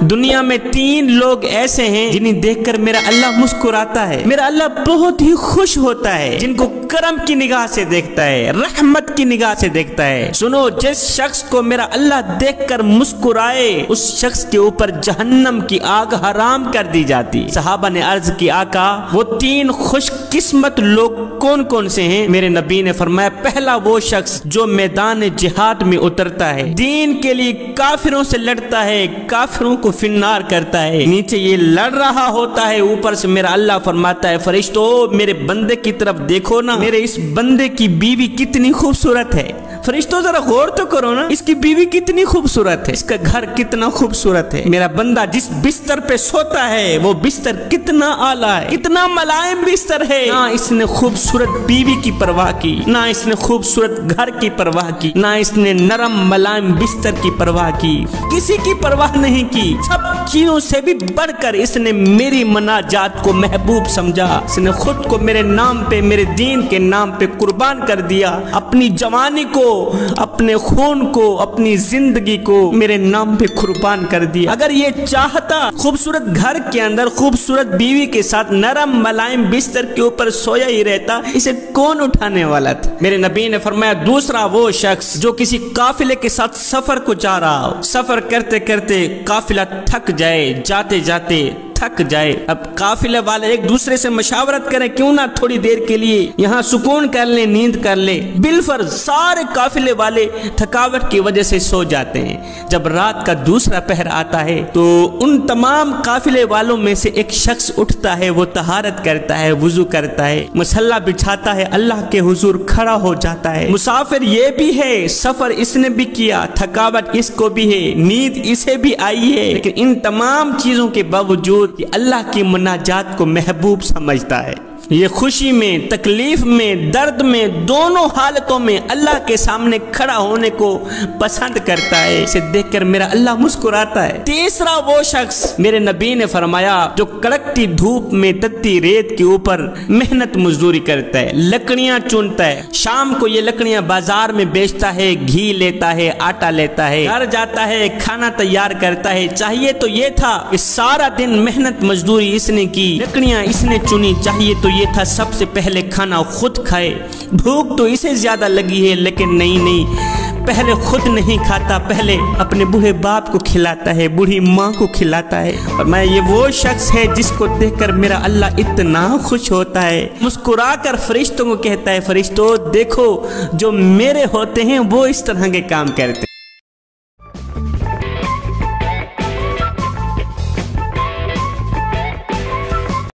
दुनिया में 3 लोग ऐसे हैं जिन्हें देखकर मेरा अल्लाह मुस्कुराता है, मेरा अल्लाह बहुत ही खुश होता है, जिनको करम की निगाह से देखता है, रहमत की निगाह से देखता है। सुनो, जिस शख्स को मेरा अल्लाह देखकर मुस्कुराए उस शख्स के ऊपर जहन्नम की आग हराम कर दी जाती। सहाबा ने अर्ज की, आका वो 3 खुशकिस्मत लोग कौन कौन से हैं? मेरे नबी ने फरमाया, पहला वो शख्स जो मैदान जिहाद में उतरता है, दीन के लिए काफिरों से लड़ता है, काफिरों को फिन्नार करता है। नीचे ये लड़ रहा होता है, ऊपर से मेरा अल्लाह फरमाता है, फरिश्तों मेरे बंदे की तरफ देखो ना, मेरे इस बंदे की बीवी कितनी खूबसूरत है। फरिश्तों जरा गौर तो करो ना, इसकी बीवी कितनी खूबसूरत है, इसका घर कितना खूबसूरत है। मेरा बंदा जिस बिस्तर पे सोता है वो बिस्तर कितना आला है, कितना मुलायम बिस्तर है। ना इसने खूबसूरत बीवी की परवाह की, ना इसने खूबसूरत घर की परवाह की, ना इसने नरम मुलायम बिस्तर की परवाह की, किसी की परवाह नहीं की। सब चीजों से भी बढ़कर इसने मेरी मनाजात को महबूब समझा। इसने खुद को मेरे नाम पे, मेरे दीन के नाम पे कुर्बान कर दिया, अपनी जवानी को, अपने खून को, अपनी जिंदगी को मेरे नाम पे कुर्बान कर दिया। अगर ये चाहता खूबसूरत घर के अंदर खूबसूरत बीवी के साथ नरम मुलायम बिस्तर के ऊपर सोया ही रहता, इसे कौन उठाने वाला था? मेरे नबी ने फरमाया, दूसरा वो शख्स जो किसी काफिले के साथ सफर को जा रहा हो, सफर करते करते काफिला थक जाए, जाते जाते थक जाए। अब काफिले वाले एक दूसरे से मशावरत करें, क्यों ना थोड़ी देर के लिए यहाँ सुकून कर ले, नींद कर ले। बिलफर्ज सारे काफिले वाले थकावट की वजह से सो जाते हैं। जब रात का दूसरा पहर आता है तो उन तमाम काफिले वालों में से एक शख्स उठता है, वो तहारत करता है, वुजू करता है, मसल्ला बिछाता है, अल्लाह के हुजूर खड़ा हो जाता है। मुसाफिर ये भी है, सफर इसने भी किया, थकावट इसको भी है, नींद इसे भी आई है, लेकिन इन तमाम चीजों के बावजूद कि अल्लाह की मुनाजात को महबूब समझता है। ये खुशी में, तकलीफ में, दर्द में, दोनों हालतों में अल्लाह के सामने खड़ा होने को पसंद करता है। इसे देखकर मेरा अल्लाह मुस्कुराता है। तीसरा वो शख्स, मेरे नबी ने फरमाया, जो कड़कती धूप में तत्ती रेत के ऊपर मेहनत मजदूरी करता है, लकड़ियां चुनता है, शाम को ये लकड़ियां बाजार में बेचता है, घी लेता है, आटा लेता है, घर जाता है, खाना तैयार करता है। चाहिए तो ये था कि सारा दिन मेहनत मजदूरी इसने की, लकड़ियां इसने चुनी, चाहिए तो ये था सबसे पहले खाना खुद खाए। भूख तो इसे ज्यादा लगी है, लेकिन नहीं, पहले खुद नहीं खाता, पहले अपने बूढ़े बाप को खिलाता है, बूढ़ी माँ को खिलाता है। और मैं ये वो शख्स है जिसको देखकर मेरा अल्लाह इतना खुश होता है, मुस्कुरा कर फरिश्तों को कहता है, फरिश्तों देखो जो मेरे होते हैं वो इस तरह के काम करते हैं।